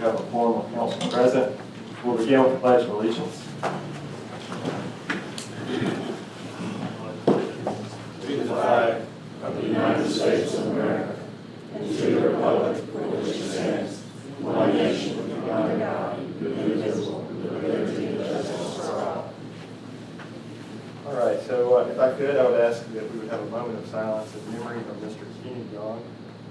have a quorum of council present. We'll begin with the Pledge of Allegiance. To the flag of the United States of America and to the republic for which it stands, one nation under God, indivisible, with liberty and justice for all. All right, so if I could, I would ask that we would have a moment of silence in memory of Mr. Kenny Young.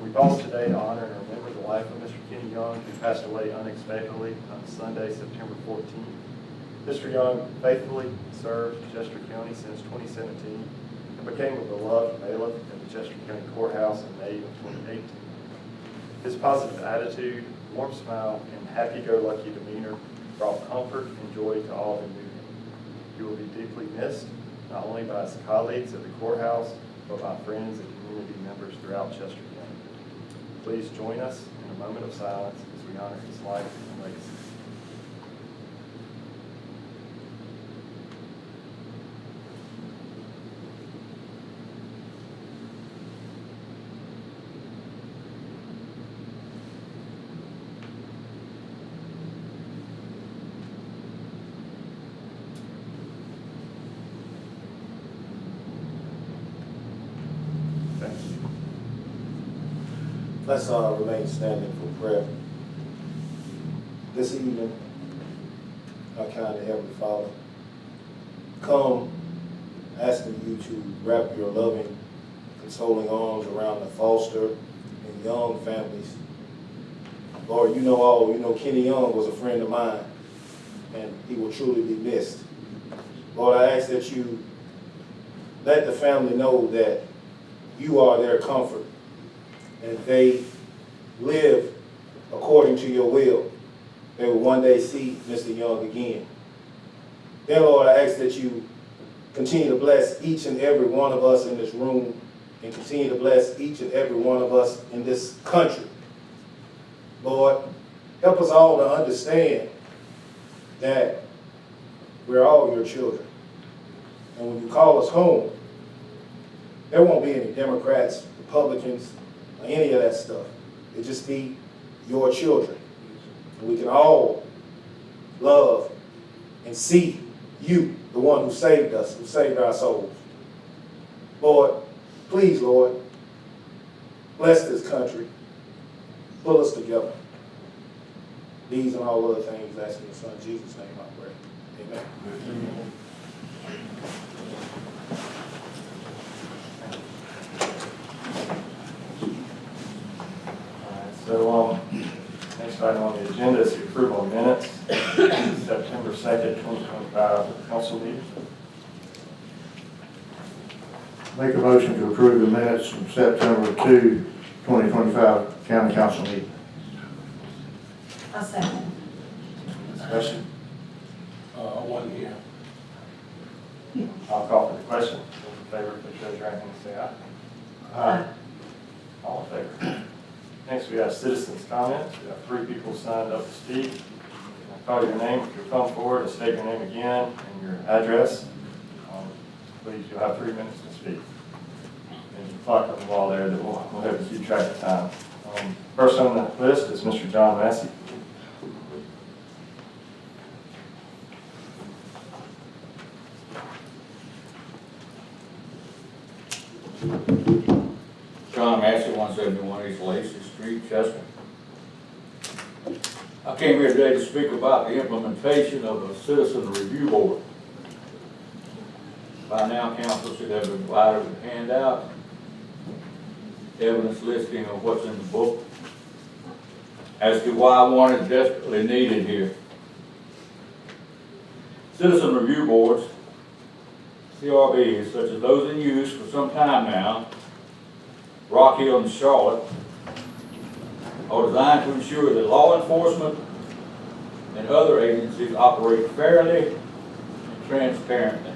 We pause today to honor and remember the life of Mr. Kenny Young, who passed away unexpectedly on Sunday, September 14th. Mr. Young faithfully served Chester County since 2017 and became a beloved bailiff at the Chester County Courthouse in May of 2018. His positive attitude, warm smile, and happy-go-lucky demeanor brought comfort and joy to all who knew him. He will be deeply missed, not only by his colleagues at the courthouse, but by friends and community members throughout Chester County. Please join us in a moment of silence as we honor his life and legacy. Let's remain standing for prayer. This evening, our kind of Heavenly Father, come asking you to wrap your loving, consoling arms around the Foster and Young families. Lord, you know all. You know Kenny Young was a friend of mine, and he will truly be missed. Lord, I ask that you let the family know that you are their comfort, and if they live according to your will, they will one day see Mr. Young again. Then, Lord, I ask that you continue to bless each and every one of us in this room and continue to bless each and every one of us in this country. Lord, help us all to understand that we're all your children. And when you call us home, there won't be any Democrats, Republicans, or any of that stuff. It just be your children. And we can all love and see you, the one who saved us, who saved our souls. Lord, please, Lord, bless this country. Pull us together. These and all other things, asking your son Jesus' name, I pray. Amen. Amen. So next item on the agenda is the approval of minutes, September 2nd, 2025 council meeting. Make a motion to approve the minutes from September 2, 2025 county council meeting. I'll second. Discussion? One here. I'll call for the question. Those in favor, please raise your hand and say aye. Aye. All in favor. Next, we have citizens' comments. We have 3 people signed up to speak. I'll call your name. If you'll come forward and state your name again and your address. Please, you'll have 3 minutes to speak. There's a clock on the wall there that will help you keep track of time. First on the list is Mr. John Massey. John Massey, 171 East Lacey Street, Chester. I came here today to speak about the implementation of a citizen review board. By now, council should have been provided with a handout, evidence listing of what's in the book, as to why one is desperately needed here. Citizen review boards, CRBs, such as those in use for some time now, Rock Hill and Charlotte, are designed to ensure that law enforcement and other agencies operate fairly and transparently.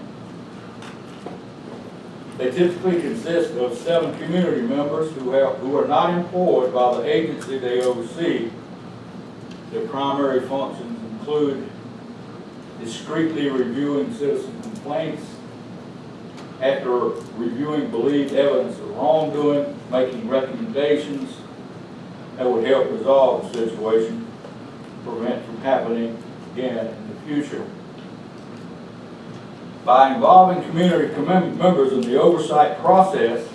They typically consist of 7 community members who are not employed by the agency they oversee. Their primary functions include discreetly reviewing citizen complaints, after reviewing believed evidence of wrongdoing, making recommendations that would help resolve the situation, happening again in the future. By involving community members in the oversight process,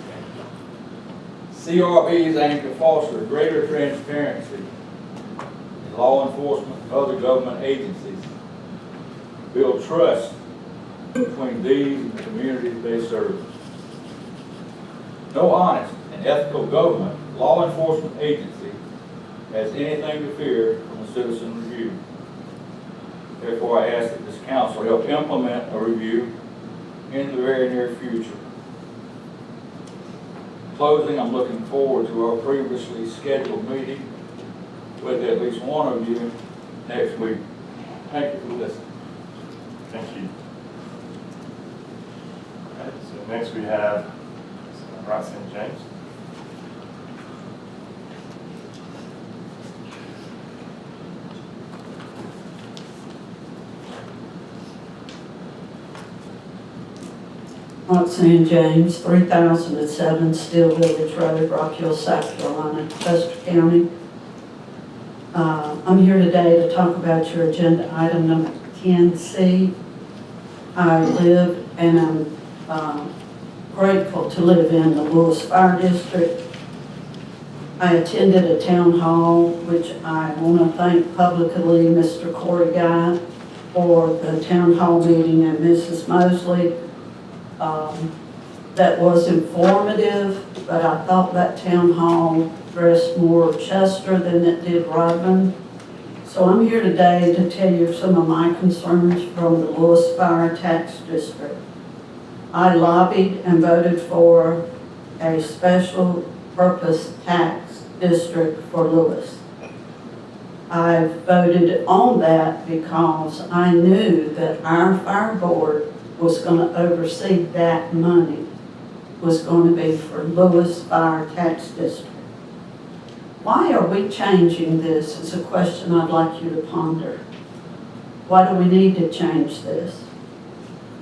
CRBs aim to foster greater transparency in law enforcement and other government agencies, build trust between these and the communities they serve. No honest and ethical government, law enforcement agency has anything to fear from a citizen review. Therefore, I ask that this council help implement a review in the very near future. In closing, I'm looking forward to our previously scheduled meeting with at least one of you next week. Thank you for listening. Thank you. All right, so next we have Roxanne James. Roxanne James, 3007 Steel Village Road, Rock Hill, South Carolina, Chester County. I'm here today to talk about your agenda item number 10C. I live and I'm grateful to live in the Lewis Fire District. I attended a town hall, which I want to thank publicly Mr. Corey Guy for the town hall meeting and Mrs. Mosley. That was informative, but I thought that town hall addressed more Chester than it did Rodman. So I'm here today to tell you some of my concerns from the Lewis Fire Tax District. I lobbied and voted for a special purpose tax district for Lewis. I voted on that because I knew that our fire board was going to oversee that money, was going to be for Lewis Fire Tax District. Why are we changing this is a question I'd like you to ponder. Why do we need to change this?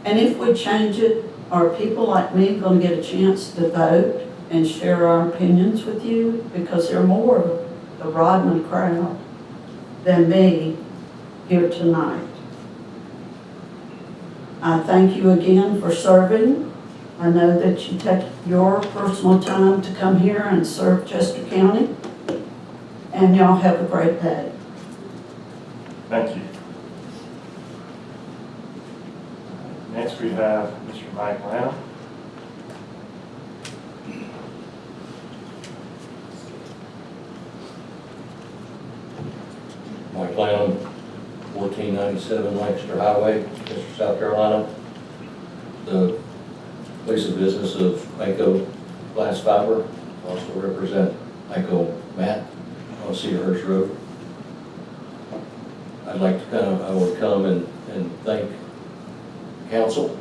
And if we change it, are people like me going to get a chance to vote and share our opinions with you? Because they're more of the Rodman crowd than me here tonight. I thank you again for serving. I know that you take your personal time to come here and serve Chester County. And y'all have a great day. Thank you. Next we have Mr. Mike Lanham. Mike Lanham, 1497 Lancaster Highway, Chester, South Carolina. The place of business of ICO Glass Fiber. Also represent ICO Matt on Cedarhurst Road. I'd like to I would come and thank council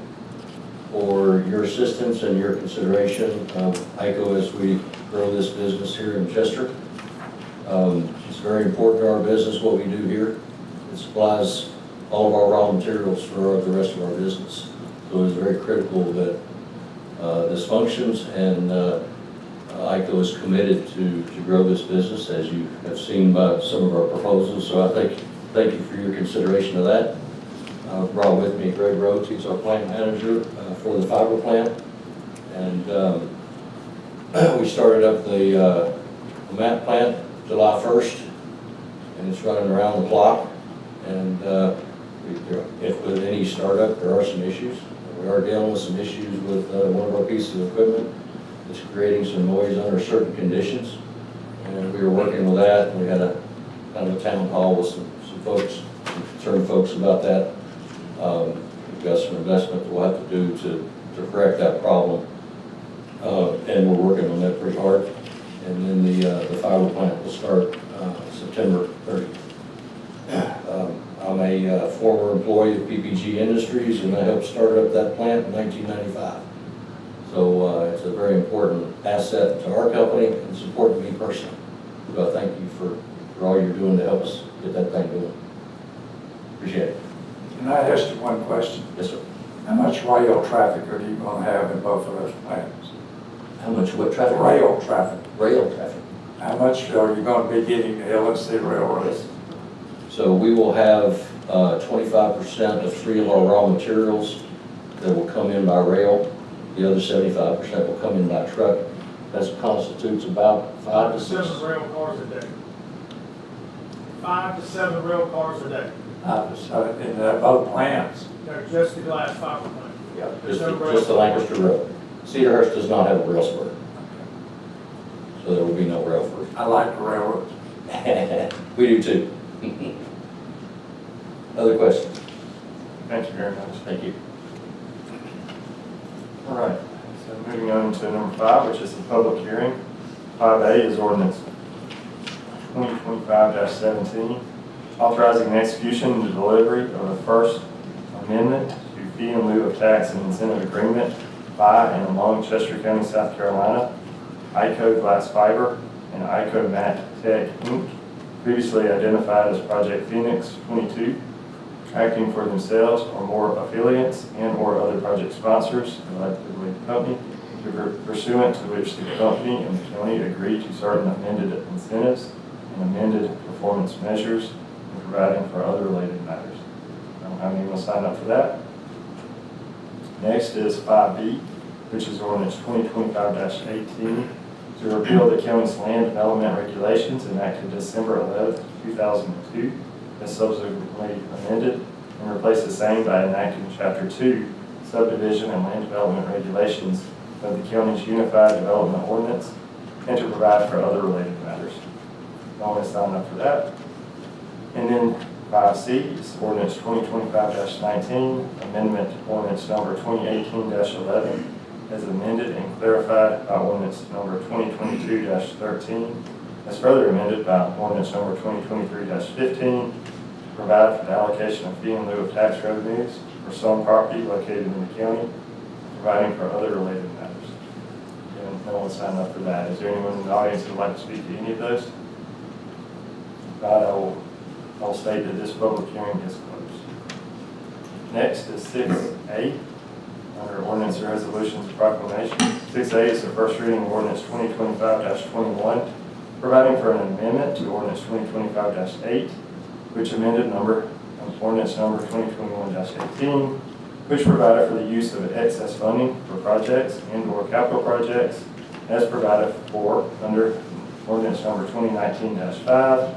for your assistance and your consideration of ICO as we grow this business here in Chester. It's very important to our business what we do here. It supplies all of our raw materials for the rest of our business. So it is very critical that this functions, and ICO is committed to grow this business, as you have seen by some of our proposals. So I thank you for your consideration of that. I brought with me Greg Rhodes. He's our plant manager for the fiber plant. And we started up the mat plant July 1st, and it's running around the clock. And if with any startup, there are some issues. We are dealing with some issues with one of our pieces of equipment. It's creating some noise under certain conditions. And we were working with that. And we had a kind of a town hall with some folks, some concerned folks about that. We've got some investment that we'll have to do to correct that problem. And we're working on that pretty hard. And then the fiber plant will start September 30th. I'm a former employee of PPG Industries, and I helped start up that plant in 1995. So it's a very important asset to our company, and it's important to me personally. So I thank you for all you're doing to help us get that thing going. Appreciate it. Can I ask you one question? Yes, sir. How much rail traffic are you going to have in both of those plants? How much what traffic? Rail traffic. Rail traffic. How much are you going to be getting to LSC Railroad? So We will have 25% of 3 of our raw materials that will come in by rail. The other 75% will come in by truck. That constitutes about 5 to 6. 7 rail cars a day. 5 to 7 rail cars a day. In both plants. They're just the glass fiber plant. Yeah, just the Lancaster Road. Cedarhurst does not have a rail spur, so there will be no rail spur. I like the railroads. We do too. Other questions? Thank you very much. Thank you. All right, so moving on to number 5, which is the public hearing. 5A is ordinance 2025-17, authorizing the execution and delivery of the first amendment to fee in lieu of tax and incentive agreement by and among Chester County, South Carolina, ICO Glass Fiber and ICO Matt Tech Inc., previously identified as Project Phoenix 22, acting for themselves or more affiliates and/or other project sponsors, collectively the company, pursuant to which the company and the county agree to certain amended incentives and amended performance measures and providing for other related matters. I don't have anyone sign up for that. Next is 5B, which is ordinance 2025-18, to repeal the county's land development regulations enacted December 11, 2002, as subsequently amended, and replace the same by enacting Chapter 2, Subdivision and Land Development Regulations of the county's Unified Development Ordinance, and to provide for other related matters. No one signed up for that. And then 5C is ordinance 2025-19, amendment to ordinance number 2018-11, as amended and clarified by ordinance number 2022-13, as further amended by ordinance number 2023-15, provide for the allocation of fee in lieu of tax revenues for some property located in the county, providing for other related matters. Again, no one signed up for that. Is there anyone in the audience who would like to speak to any of those? If not, I'll state that this public hearing is closed. Next is 6A, under ordinance and resolutions and proclamation. 6A is the first reading of ordinance 2025-21, providing for an amendment to ordinance 2025-8, which amended ordinance number 2021-18, which provided for the use of excess funding for projects and/or capital projects, as provided for under ordinance number 2019-5,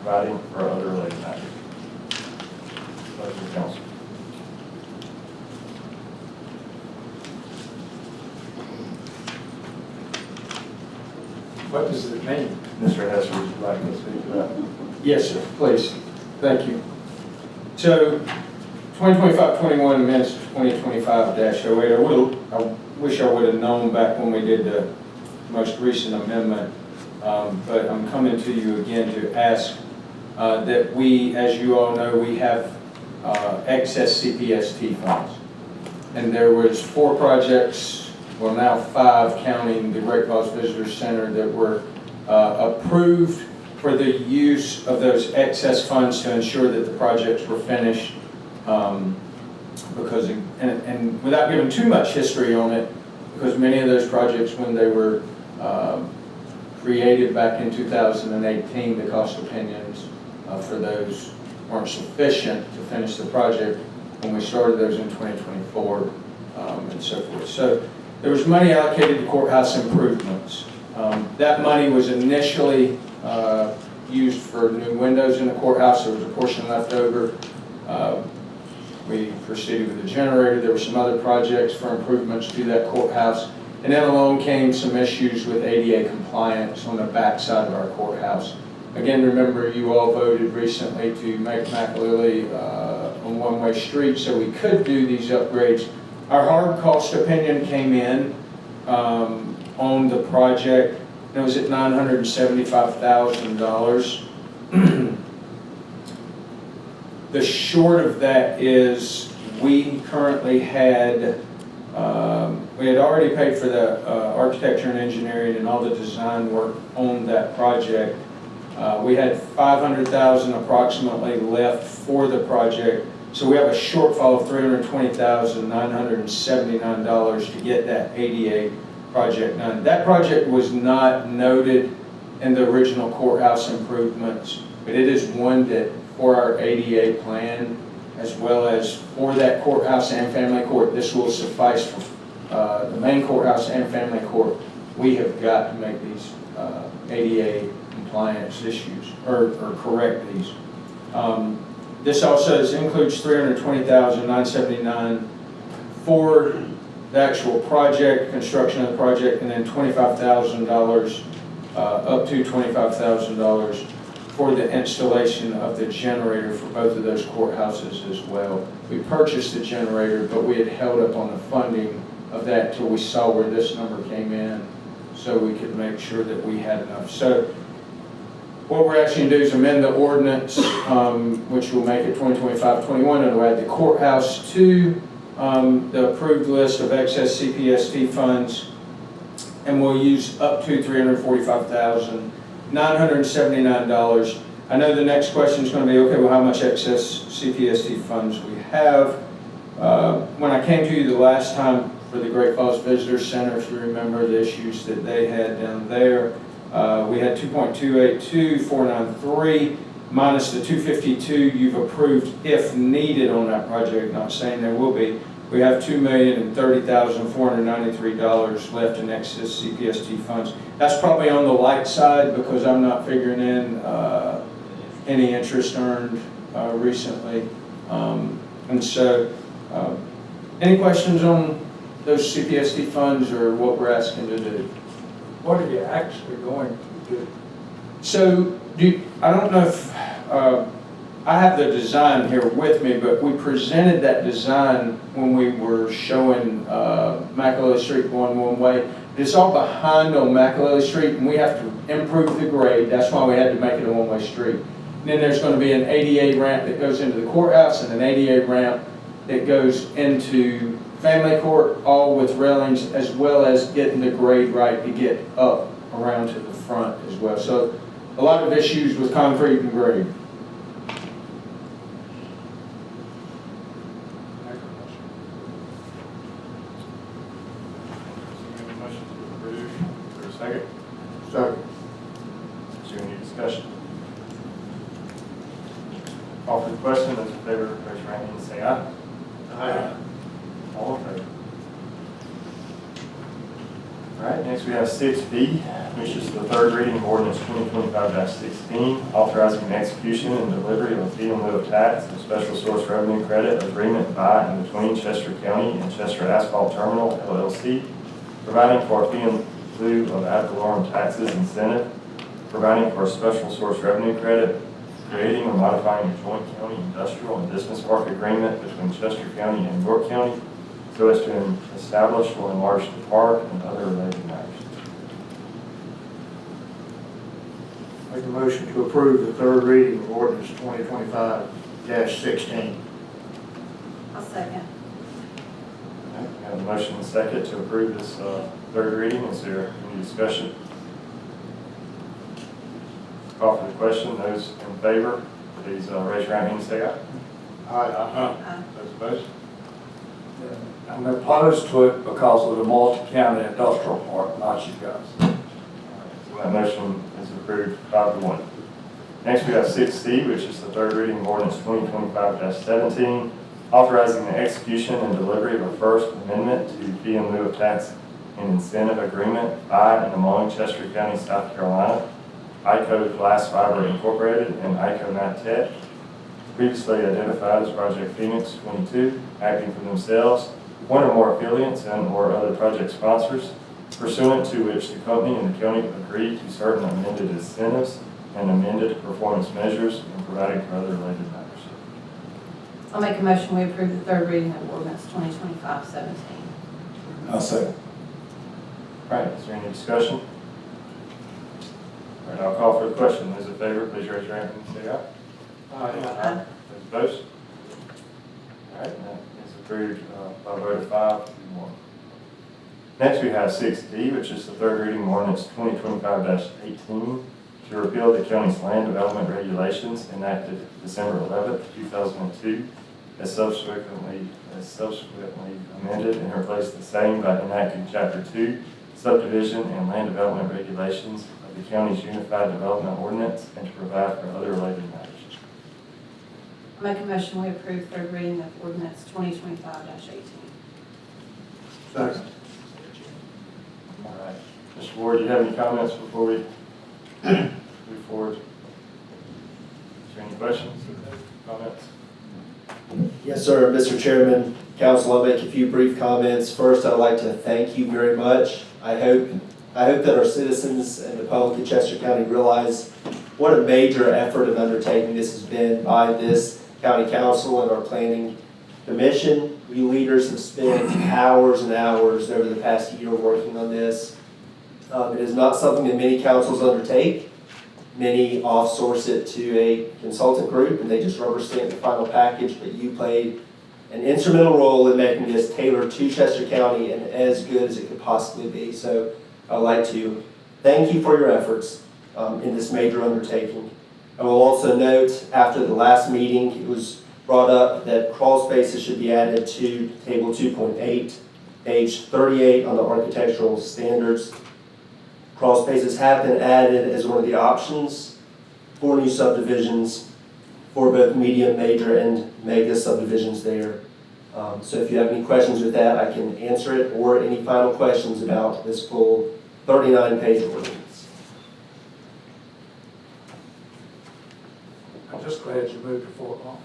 providing for other related matters. Pleasure of council. What does it mean? Mr. Hester, would you like to speak to that? Yes, sir, please. Thank you. So, 2025-21 amendments to 2025-08. I wish I would have known back when we did the most recent amendment, but I'm coming to you again to ask that we, as you all know, we have excess CPST funds. And there was 4 projects, well now 5 counting the Great Falls Visitor Center, that were approved for the use of those excess funds to ensure that the projects were finished. Because, and without giving too much history on it, because many of those projects, when they were created back in 2018, the cost opinions for those weren't sufficient to finish the project when we started those in 2024 and so forth. So there was money allocated to courthouse improvements. That money was initially used for new windows in the courthouse. There was a portion left over. We proceeded with the generator. There were some other projects for improvements to that courthouse. And then along came some issues with ADA compliance on the back side of our courthouse. Again, remember you all voted recently to make McAlilly a one-way street, so we could do these upgrades. Our hard cost opinion came in on the project, and it was at $975,000. The short of that is we currently had, we had already paid for the architecture and engineering and all the design work on that project. We had $500,000 approximately left for the project. So we have a shortfall of $320,979 to get that ADA project done. That project was not noted in the original courthouse improvements, but it is one that for our ADA plan, as well as for that courthouse and family court. This will suffice for the main courthouse and family court. We have got to make these ADA compliance issues, or correct these. This also includes $320,979 for the actual project, construction of the project, and then $25,000, up to $25,000 for the installation of the generator for both of those courthouses as well. We purchased the generator, but we had held up on the funding of that till we saw where this number came in, so we could make sure that we had enough. So what we're actually going to do is amend the ordinance, which will make it 2025-21, and we'll add the courthouse to the approved list of excess CPST funds, and we'll use up to $345,979. I know the next question is going to be, okay, well, how much excess CPST funds we have? When I came to you the last time for the Great Falls Visitor Center, if you remember the issues that they had down there, we had 2.282493 minus the 252 you've approved if needed on that project, not saying there will be. We have $2,030,493 left in excess CPST funds. That's probably on the light side because I'm not figuring in any interest earned recently. And so, any questions on those CPST funds or what we're asking to do? What are you actually going to do? So, I don't know if, I have the design here with me, but we presented that design when we were showing Makalele Street going one way. It's all behind on Makalele Street, and we have to improve the grade. That's why we had to make it a one-way street. And then there's going to be an ADA ramp that goes into the courthouse and an ADA ramp that goes into family court, all with railings, as well as getting the grade right to get up around to the front as well. So a lot of issues with concrete and grade. Second? Second. Is there any discussion? Call for the question. Those in favor, raise your hand and say aye. Aye. All in favor? All right, next we have 6B, which is the third reading of ordinance 2025-16, authorizing the execution and delivery of a fee in lieu of tax and special source revenue credit agreement by and between Chester County and Chester Asphalt Terminal, LLC, providing for a fee in lieu of ad valorem taxes incentive, providing for a special source revenue credit, creating or modifying a joint county industrial and business park agreement between Chester County and York County so as to establish or enlarge the park and other related matters. Make a motion to approve the third reading of ordinance 2025-16. I'll second. Okay, we have a motion and a second to approve this third reading. Is there any discussion? Call for the question. Those in favor, please raise your hand and say aye. Aye. Those opposed? I'm opposed to it because of the multi-county industrial park, not you guys. So that motion is approved 5-1. Next we have 6C, which is the third reading of ordinance 2025-17, authorizing the execution and delivery of a first amendment to fee in lieu of tax and incentive agreement by and among Chester County, South Carolina, ICO Glass Fiber Incorporated and ICO NATTech, previously identified as Project Phoenix 22, acting for themselves, one or more affiliates and or other project sponsors, pursuant to which the company and the county agreed to certain amended incentives and amended performance measures and providing for other related matters. I'll make a motion we approve the third reading of ordinance 2025-17. I'll second. All right, is there any discussion? All right, I'll call for the question. Those in favor, please raise your hand and say aye. Aye. Those opposed? All right, that is approved by a vote of 5-1. Next, we have 6D, which is the third reading of ordinance 2025-18, to repeal the county's land development regulations enacted December 11th, 2002, as subsequently amended and replace the same by enacting Chapter 2, Subdivision and Land Development Regulations of the county's Unified Development Ordinance and to provide for other related matters. Make a motion, we approve third reading of ordinance 2025-18. Second. All right. Mr. Ward, do you have any comments before we move forward? Is there any questions, comments? Yes, sir. Mr. Chairman, Council, I'll make a few brief comments. First, I'd like to thank you very much. I hope that our citizens and the public of Chester County realize what a major effort and undertaking this has been by this county council and our planning commission. You leaders have spent hours and hours over the past year working on this. It is not something that many councils undertake. Many outsource it to a consultant group and they just rubber stamp the final package, but you played an instrumental role in making this tailored to Chester County and as good as it could possibly be. So I'd like to thank you for your efforts in this major undertaking. I will also note, after the last meeting, it was brought up that crawl spaces should be added to table 2.8, page 38 on the architectural standards. Crawl spaces have been added as one of the options for new subdivisions for both medium, major, and mega subdivisions there. So if you have any questions with that, I can answer it, or any final questions about this full 39-page ordinance. I'm just glad you moved to Fort Lawn.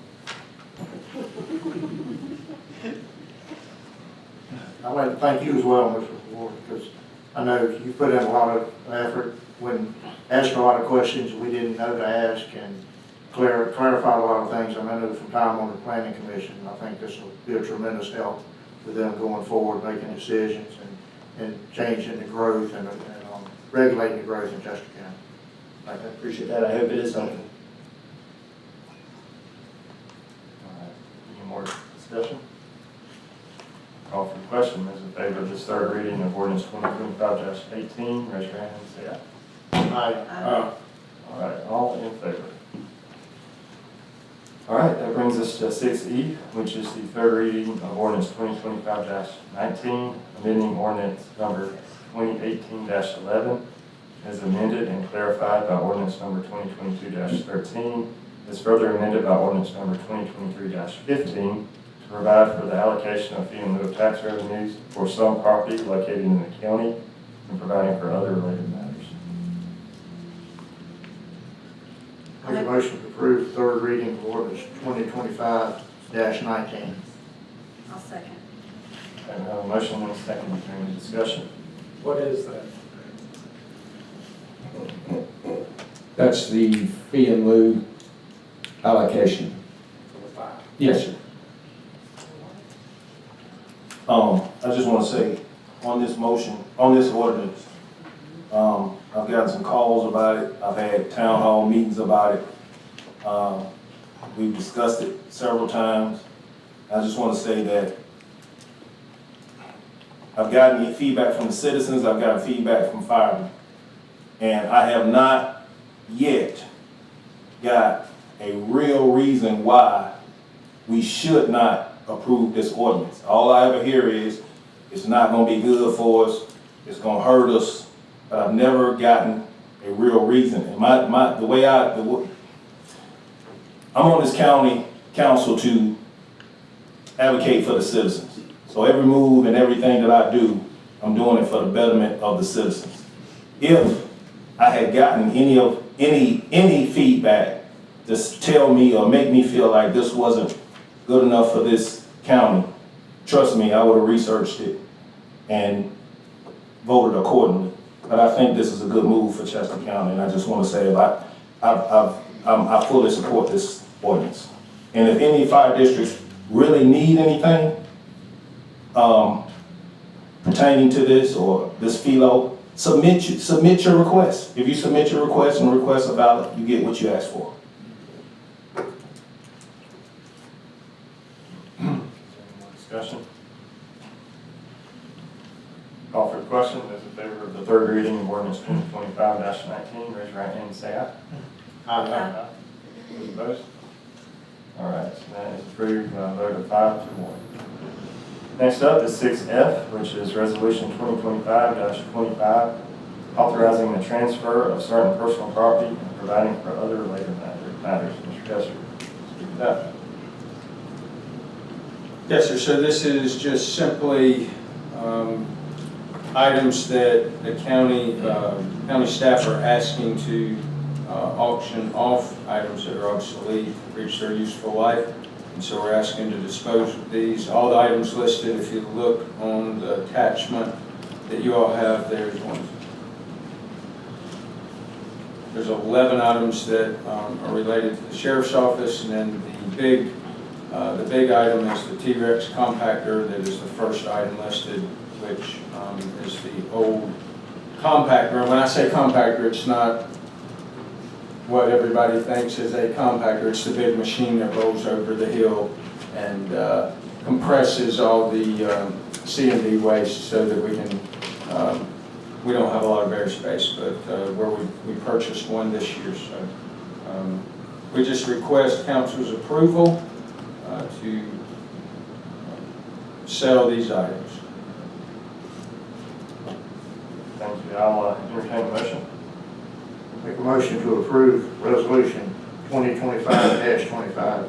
I'd like to thank you as well, Mr. Ward, because I know you put in a lot of effort when asking a lot of questions we didn't know to ask and clarified a lot of things. I know from time on the planning commission, I think this will be a tremendous help with them going forward, making decisions and changing the growth and regulating the growth in Chester County. I appreciate that. I hope it is helpful. All right. Any more discussion? Call for the question. Those in favor of this third reading of ordinance 2025-18, raise your hand and say aye. Aye. All right, all in favor. All right, that brings us to 6E, which is the third reading of ordinance 2025-19, amending ordinance number 2018-11, as amended and clarified by ordinance number 2022-13, as further amended by ordinance number 2023-15, to provide for the allocation of fee in lieu of tax revenues for some property located in the county and providing for other related matters. Make a motion to approve third reading of ordinance 2025-19. I'll second. Okay, we have a motion and a second. Is there any discussion? What is that? That's the fee in lieu allocation. For the fire? Yes, sir. I just want to say, on this motion, on this ordinance, I've gotten some calls about it. I've had town hall meetings about it. We've discussed it several times. I just want to say that I've gotten feedback from the citizens, I've gotten feedback from firemen. And I have not yet got a real reason why we should not approve this ordinance. All I ever hear is, it's not gonna be good for us, it's gonna hurt us, but I've never gotten a real reason. And I'm on this county council to advocate for the citizens. So every move and everything that I do, I'm doing it for the betterment of the citizens. If I had gotten any feedback to tell me or make me feel like this wasn't good enough for this county, trust me, I would have researched it and voted accordingly. But I think this is a good move for Chester County, and I just want to say I fully support this ordinance. And if any fire districts really need anything pertaining to this or this FILO, submit your request. If you submit your request and request a ballot, you get what you ask for. Discussion? Call for the question. Those in favor of the third reading of ordinance 2025-19, raise your right hand and say aye. Aye. Those opposed? All right, so that is approved by a vote of 5-1. Next up is 6F, which is resolution 2025-25, authorizing the transfer of certain personal property and providing for other related matters. Mr. Kester. Yeah. Yes, sir. So this is just simply items that the county staff are asking to auction off, items that are obsolete, reach their useful life. And so we're asking to dispose of these. All the items listed, if you look on the attachment that you all have, there's 11 items that are related to the sheriff's office, and then the big item is the T-Rex compactor. That is the first item listed, which is the old compactor. And when I say compactor, it's not what everybody thinks is a compactor. It's the big machine that rolls over the hill and compresses all the C&D waste so that we can, we don't have a lot of air space, but where we purchased one this year. So we just request council's approval to sell these items. Thank you. I'll entertain a motion. Make a motion to approve resolution 2025-25.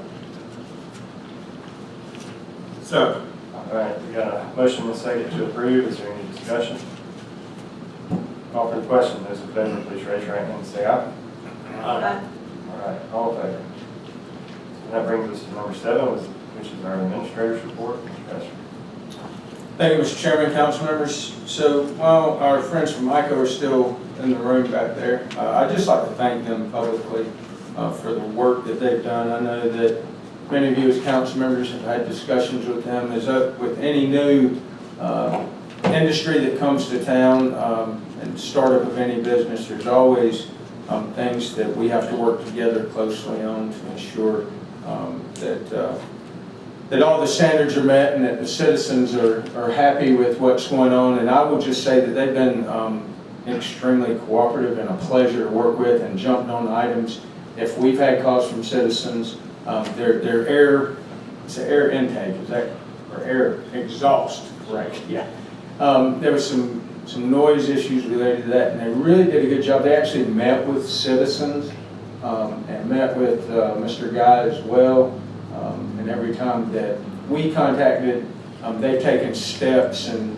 Second. All right, we got a motion and a second to approve. Is there any discussion? Call for the question. Those in favor, please raise your hand and say aye. All right, all in favor. So that brings us to number 7, which is our administrator's report. Mr. Pastor. Thank you, Mr. Chairman, council members. So while our friends from ICO are still in the room back there, I'd just like to thank them publicly for the work that they've done. I know that many of you as council members have had discussions with them. As with any new industry that comes to town and startup of any business, there's always things that we have to work together closely on to ensure that all the standards are met and that the citizens are happy with what's going on. And I will just say that they've been extremely cooperative and a pleasure to work with, and jumped on items. If we've had calls from citizens, their air, it's an air intake, is that, or air exhaust, correct? Yeah. There was some noise issues related to that, and they really did a good job. They actually met with citizens and met with Mr. Guy as well. And every time that we contacted, they've taken steps, and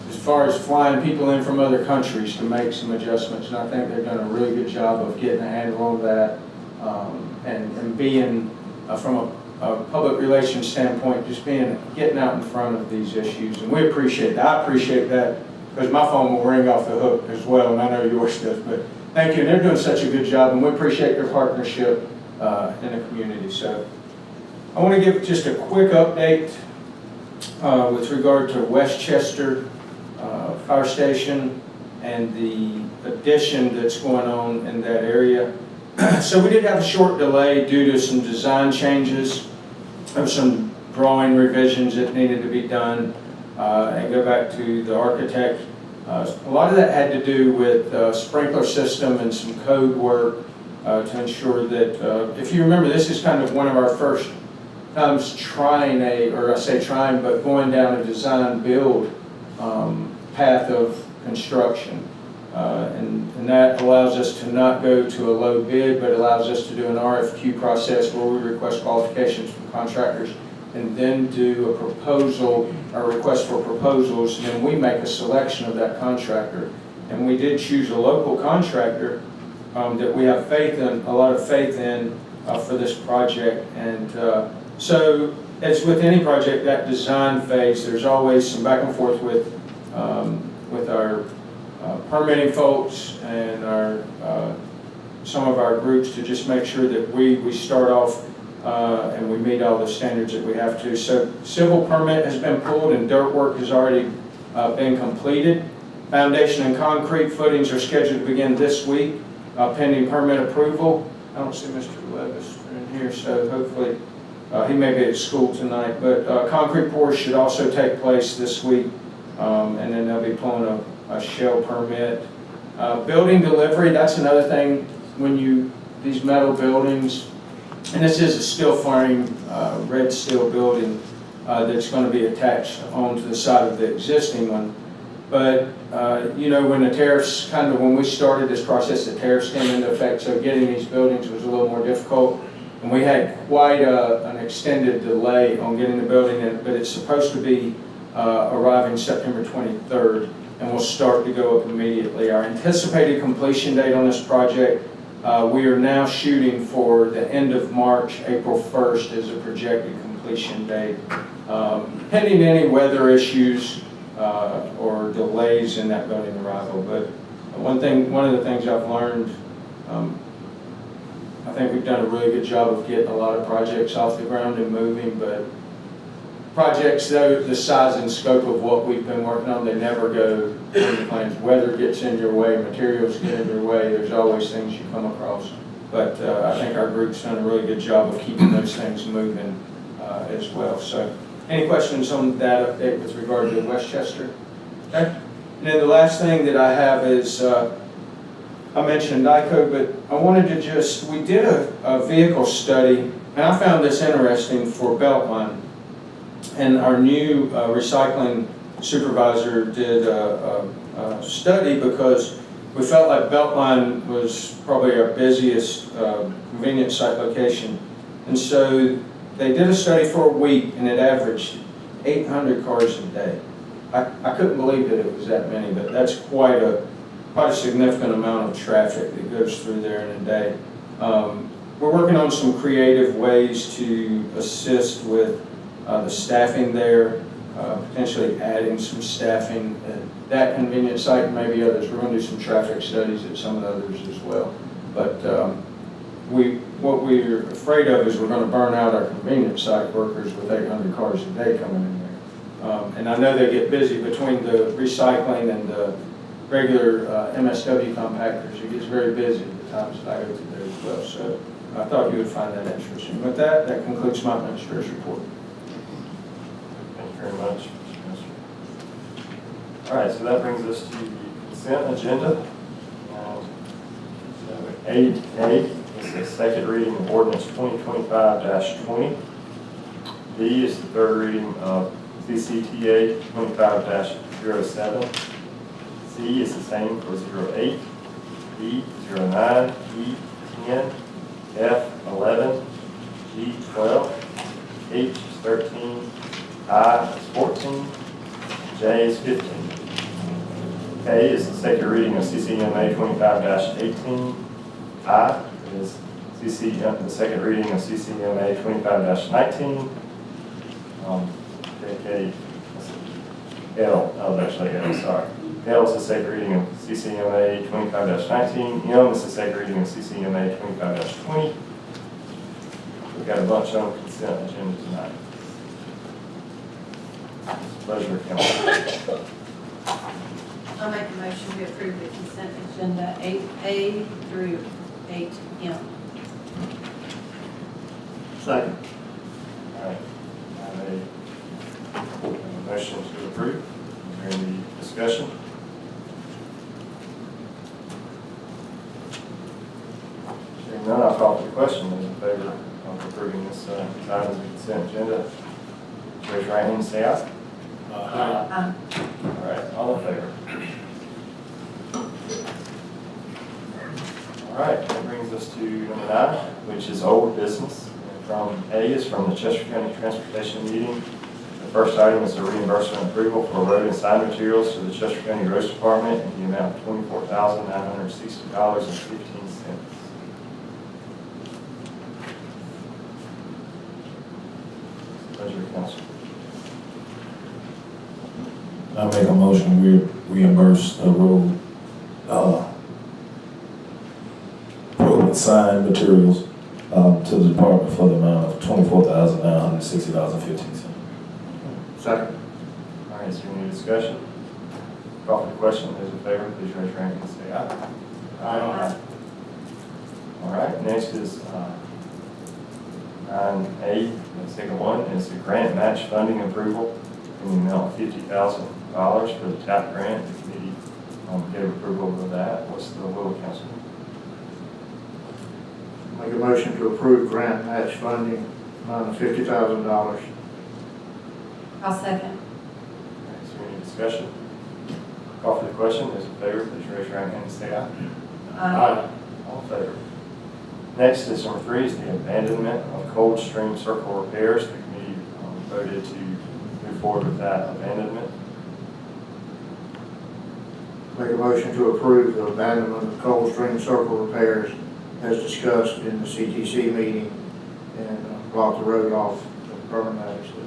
as far as flying people in from other countries to make some adjustments, and I think they've done a really good job of getting a handle on that and being, from a public relations standpoint, just getting out in front of these issues, and we appreciate that. I appreciate that, because my phone will ring off the hook as well, and I know yours does, but thank you, and they're doing such a good job, and we appreciate their partnership in the community. So I want to give just a quick update with regard to Westchester Fire Station and the addition that's going on in that area. So we did have a short delay due to some design changes of some drawing revisions that needed to be done and go back to the architect. A lot of that had to do with sprinkler system and some code work to ensure that, if you remember, this is kind of one of our first times trying but going down a design build path of construction. And that allows us to not go to a low bid, but allows us to do an RFQ process where we request qualifications from contractors and then do a proposal, a request for proposals, and then we make a selection of that contractor. And we did choose a local contractor that we have faith in, a lot of faith in for this project. And so as with any project, that design phase, there's always some back and forth with our permitting folks and our some of our groups to just make sure that we start off and we meet all the standards that we have to. So civil permit has been pulled and dirt work has already been completed. Foundation and concrete footings are scheduled to begin this week, pending permit approval. I don't see Mr. Levis in here, so hopefully he may be at school tonight, but concrete pours should also take place this week, and then they'll be pulling a shell permit. Building delivery, that's another thing when these metal buildings, and this is a steel frame, red steel building that's going to be attached onto the side of the existing one. But, you know, when the tariffs, when we started this process, the tariffs came into effect, so getting these buildings was a little more difficult. And we had quite an extended delay on getting the building in, but it's supposed to be arriving September 23rd, and will start to go up immediately. Our anticipated completion date on this project, we are now shooting for the end of March, April 1st as a projected completion date, pending any weather issues or delays in that building arrival. But one of the things I've learned, I think we've done a really good job of getting a lot of projects off the ground and moving, but projects, though, the size and scope of what we've been working on, they never go in the plans. Weather gets in your way, materials get in your way, there's always things you come across. But I think our group's done a really good job of keeping those things moving as well. So, any questions on that update with regard to Westchester? Okay. And then the last thing that I have is, I mentioned ICO, but I wanted to we did a vehicle study, and I found this interesting for Beltline. And our new recycling supervisor did a study because we felt like Beltline was probably our busiest convenience site location. And so they did a study for a week, and it averaged 800 cars a day. I couldn't believe that it was that many, but that's quite a significant amount of traffic that goes through there in a day. We're working on some creative ways to assist with the staffing there, potentially adding some staffing at that convenience site and maybe others. We're going to do some traffic studies at some of the others as well. But what we're afraid of is we're going to burn out our convenience site workers with 800 cars a day coming in there. And I know they get busy between the recycling and the regular MSW compactors. It gets very busy at the times that I go through there as well. So I thought you would find that interesting. With that, that concludes my administrator's report. Thank you very much, Mr. Minister. All right, so that brings us to the consent agenda. 8A is the second reading of ordinance 2025-20. B is the third reading of CCTA 25-07. C is the same for 08, D 09, E 10, F 11, G 12, H is 13, I is 14, J is 15. K is the second reading of CCMA 25-18. I is the second reading of CCMA 25-19. L, that was actually L, sorry. L is the second reading of CCMA 25-19. M is the second reading of CCMA 25-20. We've got a bunch on consent agenda tonight. Pleasure, Council. I'll make a motion to approve the consent agenda 8A through 8M. Second. All right. I have a motion to approve. Is there any discussion? Seeing none, I'll call for the question. Those in favor of approving this item of the consent agenda, raise your right hand and say aye. Aye. All right, all in favor? All right, that brings us to number 9, which is old business. From A is from the Chester County Transportation meeting. The first item is the reimbursement approval for road and sign materials to the Chester County Roads Department in the amount of $24,960.15. Pleasure, Council. I make a motion, we reimburse the road, road and sign materials, to the department for the amount of $24,960.15. Second. All right, is there any discussion? Call for the question. Those in favor, please raise your hand and say aye. Aye. All right, next is 9A, the second one, is the grant match funding approval in the amount of $50,000 for the TAP grant. The committee gave approval of that. What's the will of council? Make a motion to approve grant match funding, amount of $50,000. I'll second. All right, is there any discussion? Call for the question. Those in favor, please raise your right hand and say aye. Aye. All in favor? Next is number 3 is the abandonment of Cold Stream Circle repairs. The committee voted to move forward with that abandonment. Make a motion to approve the abandonment of Cold Stream Circle repairs as discussed in the CTC meeting and block the road off the permanent access.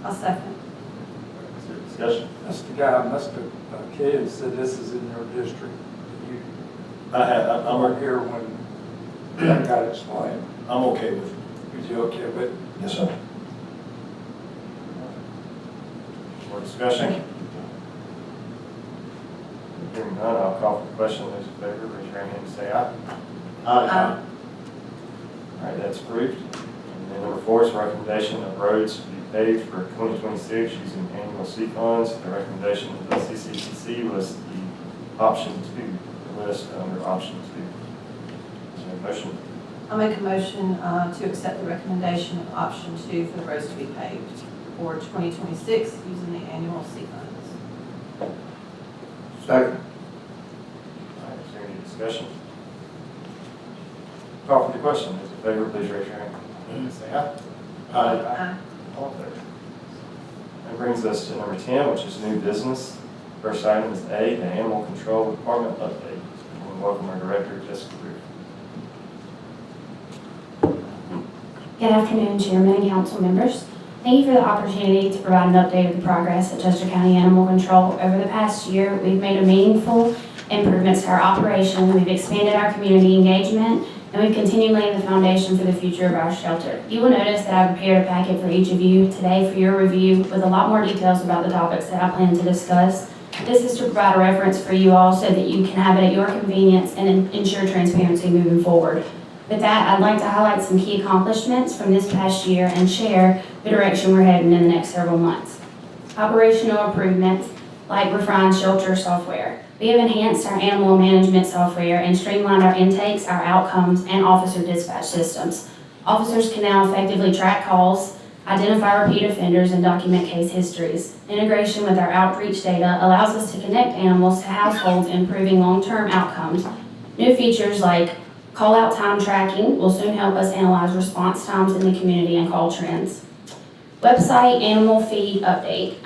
I'll second. Is there discussion? Mr. Guy, Mr. Kidd said this is in your district. You I'm weren't here when that got explained. okay with it. Was you okay with it? Yes, sir. More discussion? Hearing none, I'll call for the question. Those in favor, raise your hand and say aye. Aye. All right, that's approved. And then number 4 is recommendation of roads to be paved for 2026 using annual C funds. The recommendation of the CCTC was the option 2, the list under option 2. Is there a motion? I'll make a motion to accept the recommendation of option 2 for the roads to be paved for 2026 using the annual C funds. Second. All right, is there any discussion? Call for the question. Those in favor, please raise your hand and say aye. Aye. All in favor. That brings us to number 10, which is new business. First item is A, the Animal Control Department update. I want to welcome our director, Jessica Roof. Good afternoon, Chairman and Council members. Thank you for the opportunity to provide an update of the progress at Chester County Animal Control. Over the past year, we've made a meaningful improvements to our operation. We've expanded our community engagement, and we've continued laying the foundation for the future of our shelter. You will notice that I've prepared a packet for each of you today for your review with a lot more details about the topics that I plan to discuss. This is to provide a reference for you all so that you can have it at your convenience and ensure transparency moving forward. With that, I'd like to highlight some key accomplishments from this past year and share the direction we're heading in the next several months. Operational improvements like refined shelter software. We have enhanced our animal management software and streamlined our intakes, our outcomes, and officer dispatch systems. Officers can now effectively track calls, identify repeat offenders, and document case histories. Integration with our outreach data allows us to connect animals to households, improving long-term outcomes. New features like call-out time tracking will soon help us analyze response times in the community and call trends. Website animal feed update.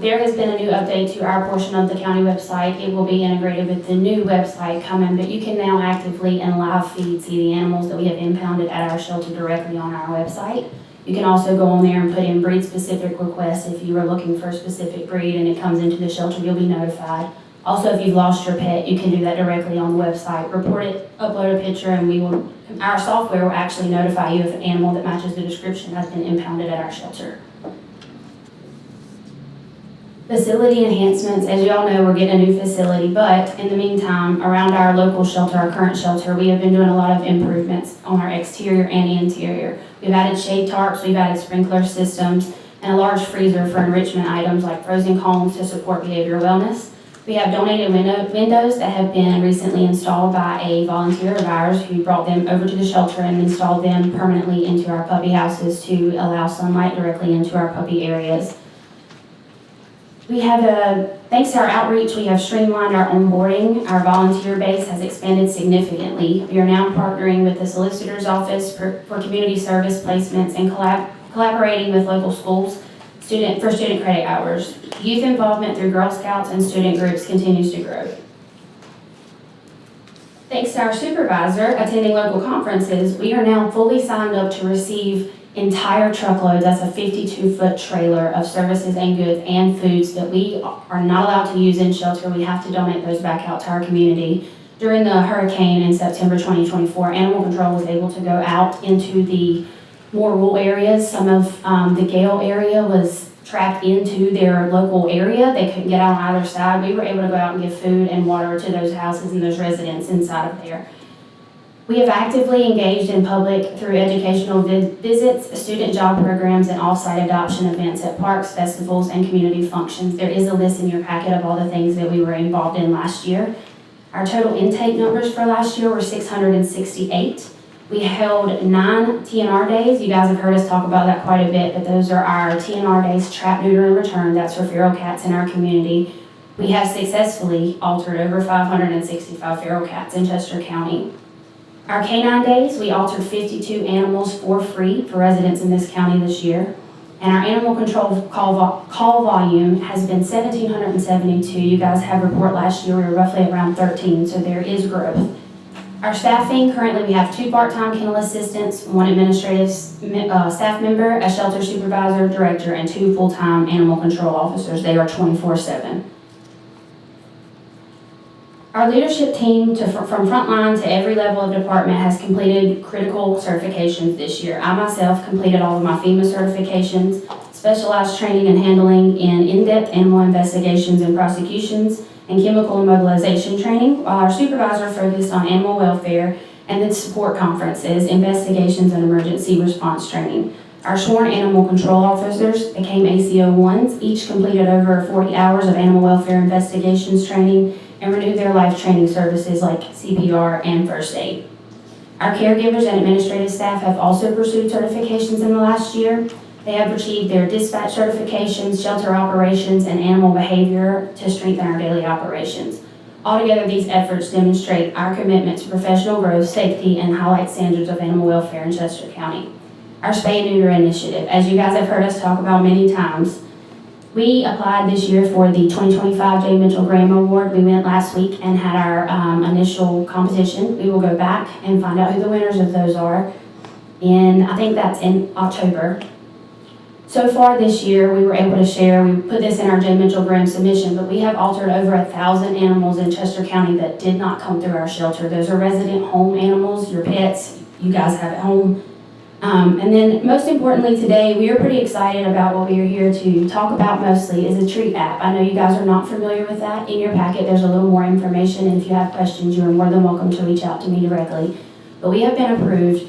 There has been a new update to our portion of the county website. It will be integrated with the new website coming, but you can now actively and live feed see the animals that we have impounded at our shelter directly on our website. You can also go on there and put in breed-specific requests. If you are looking for a specific breed and it comes into the shelter, you'll be notified. Also, if you've lost your pet, you can do that directly on the website. Report it, upload a picture, and our software will actually notify you if an animal that matches the description has been impounded at our shelter. Facility enhancements. As you all know, we're getting a new facility, but in the meantime, around our local shelter, our current shelter, we have been doing a lot of improvements on our exterior and interior. We've added shade tarps, we've added sprinkler systems, and a large freezer for enrichment items like frozen cones to support behavioral wellness. We have donated windows that have been recently installed by a volunteer of ours who brought them over to the shelter and installed them permanently into our puppy houses to allow sunlight directly into our puppy areas. We have, thanks to our outreach, we have streamlined our onboarding. Our volunteer base has expanded significantly. We are now partnering with the Solicitor's Office for community service placements and collaborating with local schools for student credit hours. Youth involvement through Girl Scouts and student groups continues to grow. Thanks to our supervisor attending local conferences, we are now fully signed up to receive entire truckloads. That's a 52-foot trailer of services and goods and foods that we are not allowed to use in shelter. We have to donate those back out to our community. During the hurricane in September 2024, Animal Control was able to go out into the more rural areas. Some of the Gale area was trapped into their local area. They couldn't get out on either side. We were able to go out and give food and water to those houses and those residents inside of there. We have actively engaged in public through educational visits, student job programs, and off-site adoption events at parks, festivals, and community functions. There is a list in your packet of all the things that we were involved in last year. Our total intake numbers for last year were 668. We held 9 TNR days. You guys have heard us talk about that quite a bit, but those are our TNR days, trap, neuter, and return. That's for feral cats in our community. We have successfully altered over 565 feral cats in Chester County. Our canine days, we altered 52 animals for free for residents in this county this year. And our animal control call volume has been 1,772. You guys have a report last year, we were roughly around 13, so there is growth. Our staffing, currently we have 2 part-time kennel assistants, 1 administrative staff member, a shelter supervisor, director, and 2 full-time animal control officers. They are 24/7. Our leadership team, from frontline to every level of department, has completed critical certifications this year. I myself completed all of my FEMA certifications, specialized training and handling in in-depth animal investigations and prosecutions, and chemical immobilization training, while our supervisor focused on animal welfare and the support conferences, investigations, and emergency response training. Our sworn animal control officers became ACO 1s, each completed over 40 hours of animal welfare investigations training and renewed their life training services like CPR and first aid. Our caregivers and administrative staff have also pursued certifications in the last year. They have achieved their dispatch certifications, shelter operations, and animal behavior to strengthen our daily operations. Altogether, these efforts demonstrate our commitment to professional growth, safety, and highlight standards of animal welfare in Chester County. Our Spay and Neuter initiative, as you guys have heard us talk about many times, we applied this year for the 2025 J. Mitchell Graham Award. We went last week and had our initial competition. We will go back and find out who the winners of those are, and I think that's in October. So far this year, we were able to share, we put this in our J. Mitchell Graham submission, but we have altered over 1,000 animals in Chester County that did not come through our shelter. Those are resident home animals, your pets, you guys have at home. And then most importantly today, we are pretty excited about what we are here to talk about mostly is a treat app. I know you guys are not familiar with that. In your packet, there's a little more information, and if you have questions, you are more than welcome to reach out to me directly. But we have been approved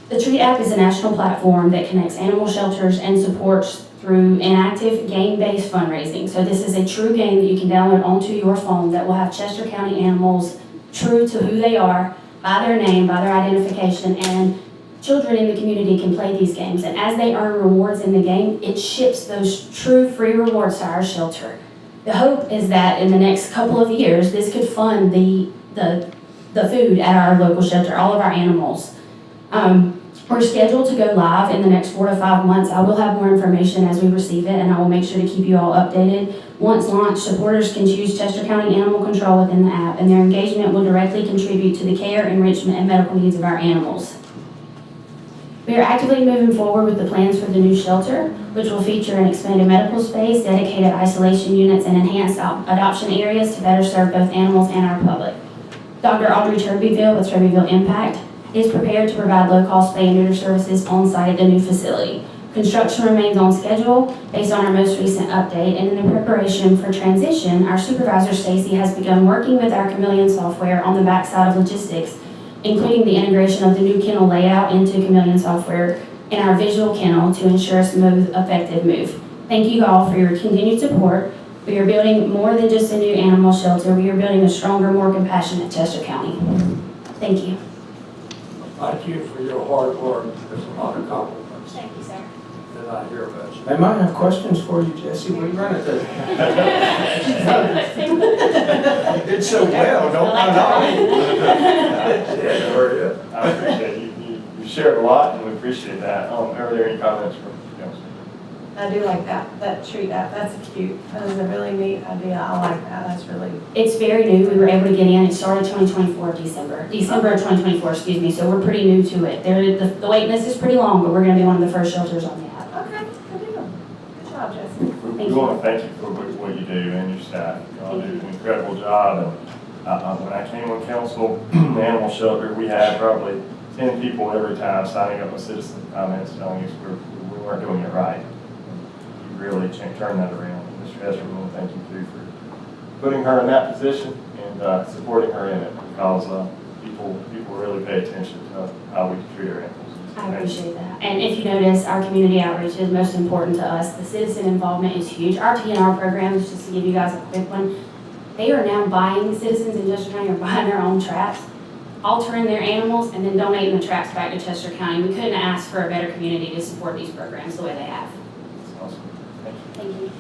the Treat app is a national platform that connects animal shelters and supports through inactive game-based fundraising. So this is a true game that you can download onto your phone that will have Chester County animals true to who they are, by their name, by their identification, and children in the community can play these games. And as they earn rewards in the game, it ships those true free rewards to our shelter. The hope is that in the next couple of years, this could fund the food at our local shelter, all of our animals. We're scheduled to go live in the next 4 to 5 months. I will have more information as we receive it, and I will make sure to keep you all updated. Once launched, supporters can choose Chester County Animal Control within the app, and their engagement will directly contribute to the care, enrichment, and medical needs of our animals. We are actively moving forward with the plans for the new shelter, which will feature an expanded medical space, dedicated isolation units, and enhanced adoption areas to better serve both animals and our public. Dr. Audrey Turbyville with Turbyville Impact is prepared to provide low-cost spay and neuter services on-site at the new facility. Construction remains on schedule based on our most recent update, and in the preparation for transition, our supervisor, Stacy, has begun working with our Chameleon software on the backside of logistics, including the integration of the new kennel layout into Chameleon software in our visual kennel to ensure a smooth, effective move. Thank you all for your continued support. We are building more than just a new animal shelter. We are building a stronger, more compassionate Chester County. Thank you. Thank you for your hard work. There's a lot of compliments Thank you, sir. that I hear about you. They might have questions for you, Jesse. What are you running through? You did so well, don't mind all. Yeah, very good. I appreciate it. You shared a lot, and we appreciate that. Are there any comments from council? I do like that treat app. That's cute. That is a really neat idea. I like that. That's really. It's very new. We were able to get in. It started 2024, December of 2024, excuse me. So we're pretty new to it. The wait list is pretty long, but we're going to be one of the first shelters on the app. Okay, good deal. Good job, Jesse. We want to thank you for what you do and your staff. You all do an incredible job. And when I came on council, the animal shelter, we had probably 10 people every time signing up with citizen comments telling us we weren't doing it right. Really turn that around. Mr. Hester, we want to thank you too for putting her in that position and supporting her in it, because people really pay attention to how we treat our animals. I appreciate that. And if you notice, our community outreach is most important to us. The citizen involvement is huge. Our TNR programs, just to give you guys a quick one, they are now buying, citizens in Chester County are buying their own traps, altering their animals, and then donating the traps back to Chester County. We couldn't ask for a better community to support these programs the way they have. That's awesome. Thank you. Thank you.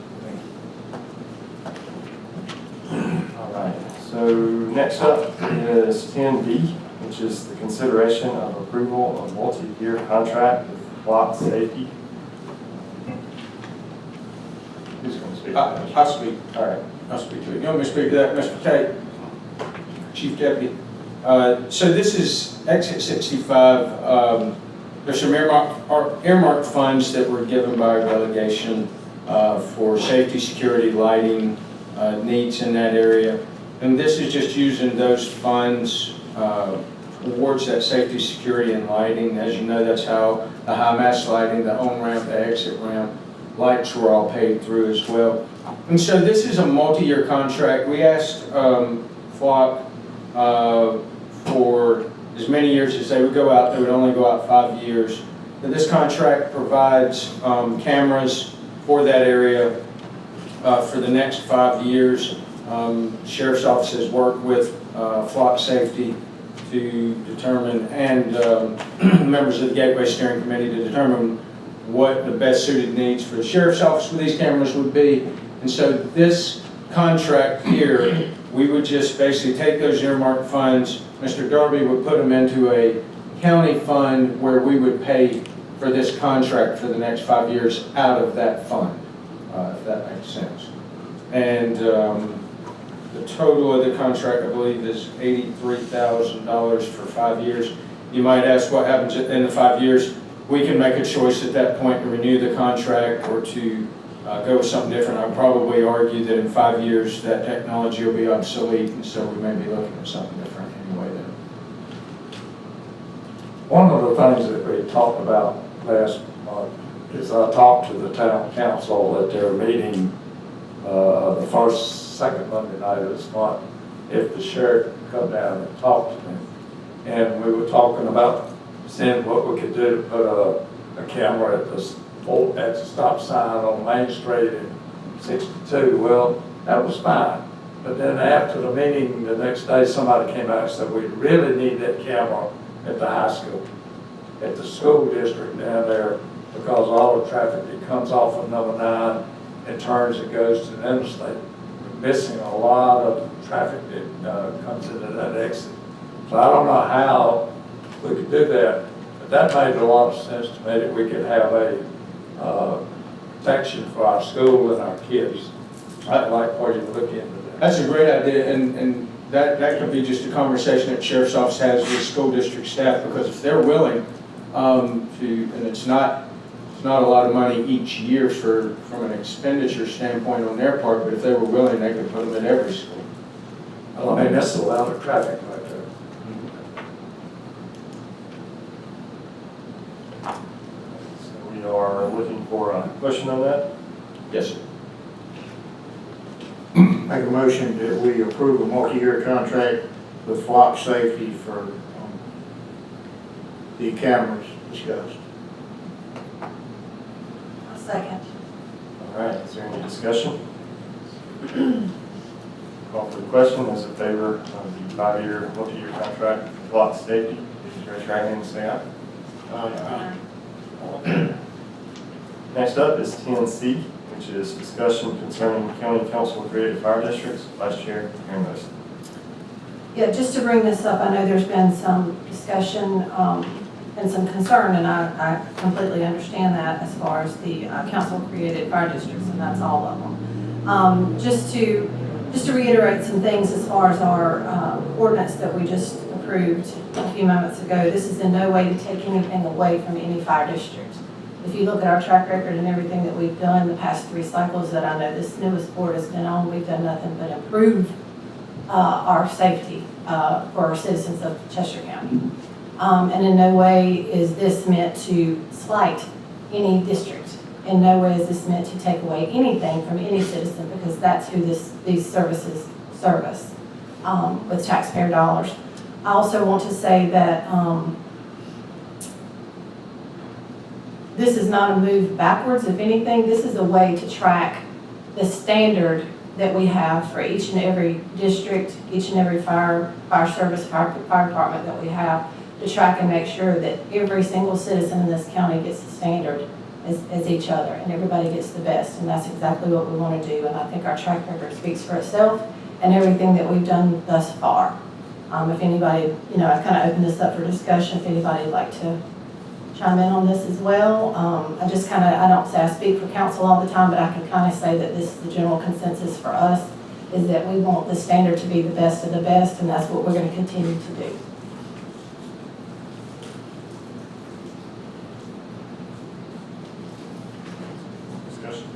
All right. So next up is 10B, which is the consideration of approval of multi-year contract with Flock Safety. Who's going to speak? I'll speak. All right. I'll speak to it. You want me to speak to that, Mr. Tate? Chief Deputy. So this is Exit 65. There's some earmarked funds that were given by our delegation for safety, security, lighting needs in that area. And this is just using those funds towards that safety, security, and lighting. As you know, that's how the high mast lighting, the on-ramp, the exit ramp, lights were all paid through as well. And so this is a multi-year contract. We asked Flock for as many years as they would go out. They would only go out 5 years. And this contract provides cameras for that area for the next 5 years. Sheriff's Office has worked with Flock Safety to determine, and members of the Gateway Steering Committee to determine what the best suited needs for the Sheriff's Office for these cameras would be. And so this contract here, we would just basically take those earmarked funds, Mr. Darby would put them into a county fund where we would pay for this contract for the next 5 years out of that fund, if that makes sense. And the total of the contract, I believe, is $83,000 for 5 years. You might ask what happens in the 5 years. We can make a choice at that point to renew the contract or to go with something different. I'd probably argue that in 5 years that technology will be obsolete, and so we may be looking at something different anyway then. One of the things that we talked about last month is I talked to the town council at their meeting the second Monday night of this month, if the sheriff could come down and talk to me. And we were talking about seeing what we could do to put a camera at the stop sign on Main Street in 62. Well, that was fine. But then after the meeting the next day, somebody came out and said, we really need that camera at the high school, at the school district down there, because all the traffic that comes off of number 9 and turns and goes to the interstate, we're missing a lot of traffic that comes into that exit. So I don't know how we could do that, but that made a lot of sense to me, that we could have a protection for our school and our kids. I'd like for you to look into that. That's a great idea, and that could be just a conversation that the Sheriff's Office has with school district staff, because if they're willing and it's not a lot of money each year from an expenditure standpoint on their part, but if they were willing, they could put them in every school. Well, I mean, that's a lot of traffic right there. So we are looking for a motion on that. Yes, sir. Make a motion that we approve a multi-year contract with Flock Safety for the cameras discussed. A second. All right, is there any discussion? Call for the question. Those in favor of the 5-year, multi-year contract with Flock Safety, please raise your hand and say aye. Aye. Next up is 10C, which is discussion concerning County Council created fire districts. Vice Chair Aaron West. Yeah, just to bring this up, I know there's been some discussion and some concern, and I completely understand that as far as the council-created fire districts, and that's all of them. Just to reiterate some things as far as our ordinance that we just approved a few moments ago, this is in no way to take anything away from any fire district. If you look at our track record and everything that we've done the past 3 cycles that I know this newest board has been on, we've done nothing but improve our safety for our citizens of Chester County. And in no way is this meant to slight any district. In no way is this meant to take away anything from any citizen, because that's who these services service with taxpayer dollars. I also want to say that this is not a move backwards. If anything, this is a way to track the standard that we have for each and every district, each and every fire service, fire department that we have, to track and make sure that every single citizen in this county gets the standard as each other, and everybody gets the best, and that's exactly what we want to do. And I think our track record speaks for itself, and everything that we've done thus far. If anybody, I kind of open this up for discussion, if anybody'd like to chime in on this as well. I don't say I speak for council all the time, but I can kind of say that this is the general consensus for us, is that we want the standard to be the best of the best, and that's what we're going to continue to do. Discussion.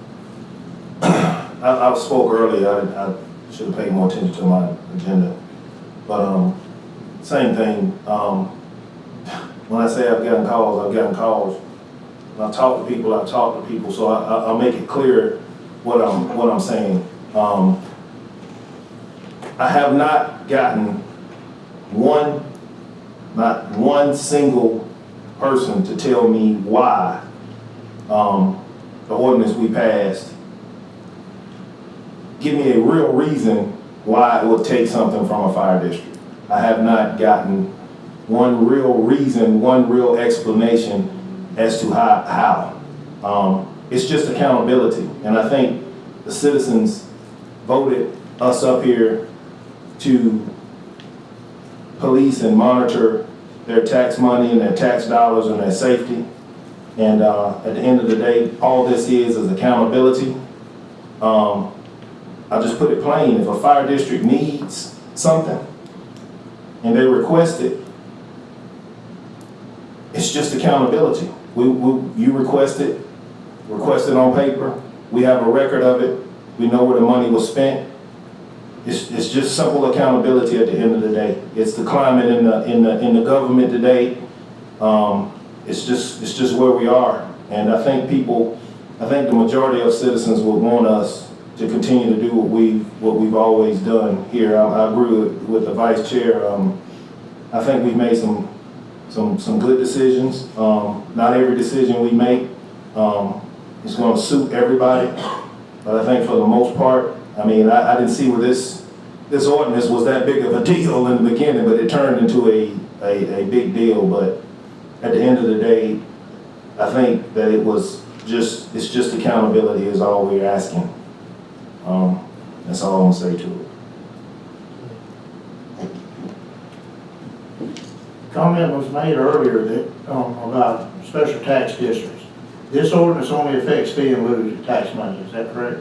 I spoke earlier, I should have paid more attention to my agenda. But same thing, when I say I've gotten calls, I've gotten calls. When I talk to people, so I'll make it clear what I'm saying. I have not gotten not one single person to tell me why the ordinance we passed. Give me a real reason why it would take something from a fire district. I have not gotten one real reason, one real explanation as to how. It's just accountability. And I think the citizens voted us up here to police and monitor their tax money and their tax dollars and their safety. And at the end of the day, all this is accountability. I'll just put it plain, if a fire district needs something and they request it, it's just accountability. You request it on paper, we have a record of it, we know where the money was spent. It's just simple accountability at the end of the day. It's the climate in the government today. It's just where we are. And I think the majority of citizens would want us to continue to do what we've always done here. I agree with the vice chair. I think we've made some good decisions. Not every decision we make is going to suit everybody, but I think for the most part, I mean, I didn't see where this ordinance was that big of a deal in the beginning, but it turned into a big deal. But at the end of the day, I think that it's just accountability is all we're asking. That's all I'm gonna say to it. Comment was made earlier that, about special tax districts. This ordinance only affects fee and lieu tax money, is that correct?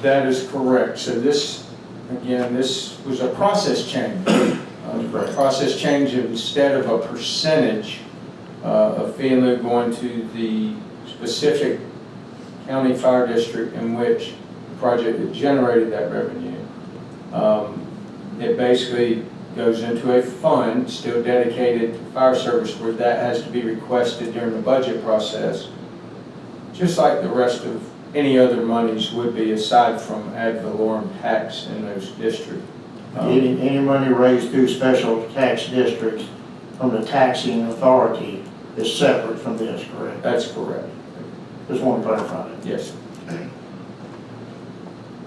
That is correct. So this was a process change. A process change, instead of a percentage of fee and lieu going to the specific county fire district in which the project that generated that revenue. It basically goes into a fund still dedicated to fire service where that has to be requested during the budget process, just like the rest of any other monies would be aside from ad valorem tax in those districts. Any money raised through special tax districts from the taxing authority is separate from this, correct? That's correct. Just want to clarify that. Yes. All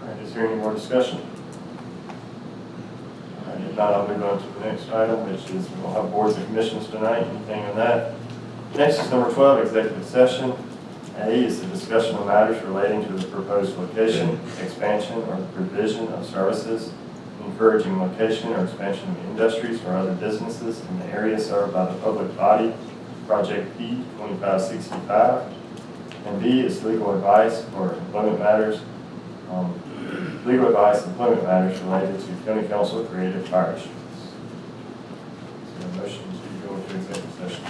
right, is there any more discussion? All right, if not, I'll move on to the next item, which is we'll have boards and commissions tonight. Anything on that? Next is number 12, executive session. A is the discussion of matters relating to the proposed location, expansion, or the provision of services, encouraging location or expansion of industries or other businesses in the area served by the public body, Project P 2565. And B is legal advice for employment matters, related to county council created fire districts. So a motion to go into executive session.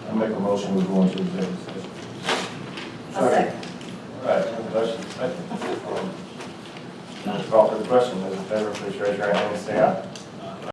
I make a motion we go into executive session. I'll second. All right, motion second. Call for the question. Those in favor, please raise your hand and say aye.